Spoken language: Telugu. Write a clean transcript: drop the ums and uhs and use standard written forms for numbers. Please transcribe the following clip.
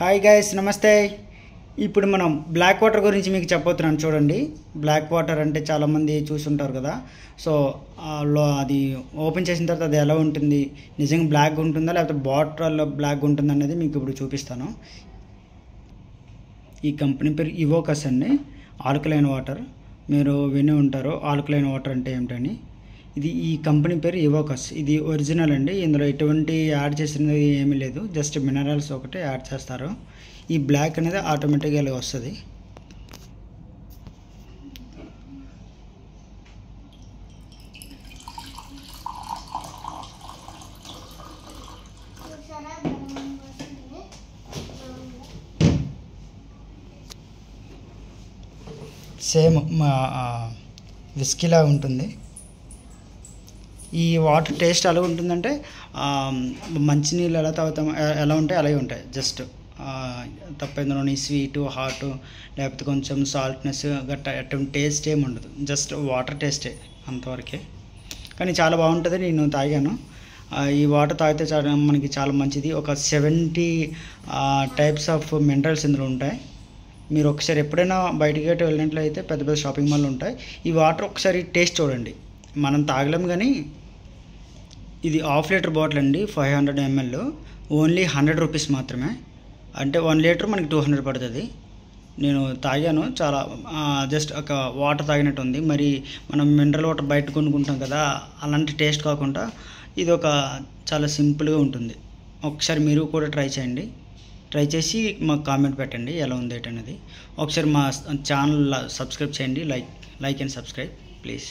హాయ్ గైస్, నమస్తే. ఇప్పుడు మనం బ్లాక్ వాటర్ గురించి మీకు చెప్పబోతున్నాను. చూడండి, బ్లాక్ వాటర్ అంటే చాలామంది చూస్తుంటారు కదా. సో అది ఓపెన్ చేసిన తర్వాత అది ఎలా ఉంటుంది, నిజంగా బ్లాక్ ఉంటుందా లేకపోతే బాటిల్లో బ్లాక్ ఉంటుందా అనేది మీకు ఇప్పుడు చూపిస్తాను. ఈ కంపెనీ పేరు ఇవోకస్ అండి. ఆల్కలైన్ వాటర్ మీరు విని ఉంటారు. ఆల్కలైన్ వాటర్ అంటే ఏమిటని. ఈ కంపెనీ పేరు ఇవోకస్. ఇది ఒరిజినల్ అండి. ఇందులో ఎటువంటి యాడ్ చేసినది ఏమీ లేదు, జస్ట్ మినరల్స్ ఒకటే యాడ్ చేస్తారు. ఈ బ్లాక్ అనేది ఆటోమేటిక్గా ఇలా వస్తుంది. సేమ్ విస్కీలా ఉంటుంది. ఈ వాటర్ టేస్ట్ ఎలా ఉంటుందంటే మంచినీళ్ళు ఎలా తాగుతాం ఎలా ఉంటాయి అలాగే ఉంటాయి. జస్ట్ తప్ప ఇందులోని స్వీటు హాటు లేకపోతే కొంచెం సాల్ట్నెస్ గట్టా అటువంటి టేస్ట్ ఏమి ఉండదు. జస్ట్ వాటర్ టేస్టే అంతవరకే. కానీ చాలా బాగుంటుంది. నేను తాగాను. ఈ వాటర్ తాగితే మనకి చాలా మంచిది. ఒక 70 టైప్స్ ఆఫ్ మినరల్స్ ఇందులో ఉంటాయి. మీరు ఒకసారి ఎప్పుడైనా బయటికి వెళ్ళినట్లయితే పెద్ద పెద్ద షాపింగ్ మాల్ ఉంటాయి. ఈ వాటర్ ఒకసారి టేస్ట్ చూడండి. మనం తాగలేము, కానీ ఇది ½ లీటర్ బాటిల్ అండి. 500 ml, ఓన్లీ 100 రూపీస్ మాత్రమే. అంటే 1 లీటర్ మనకి 200 పడుతుంది. నేను తాగాను, చాలా జస్ట్ ఒక వాటర్ తాగినట్టు ఉంది. మరి మనం మినరల్ వాటర్ బయట కొనుక్కుంటాం కదా, అలాంటి టేస్ట్ కాకుండా ఇది ఒక చాలా సింపుల్గా ఉంటుంది. ఒకసారి మీరు కూడా ట్రై చేయండి. ట్రై చేసి మాకు కామెంట్ పెట్టండి ఎలా ఉంది ఏంటనేది. ఒకసారి మా ఛానల్ సబ్స్క్రైబ్ చేయండి. Like and subscribe please.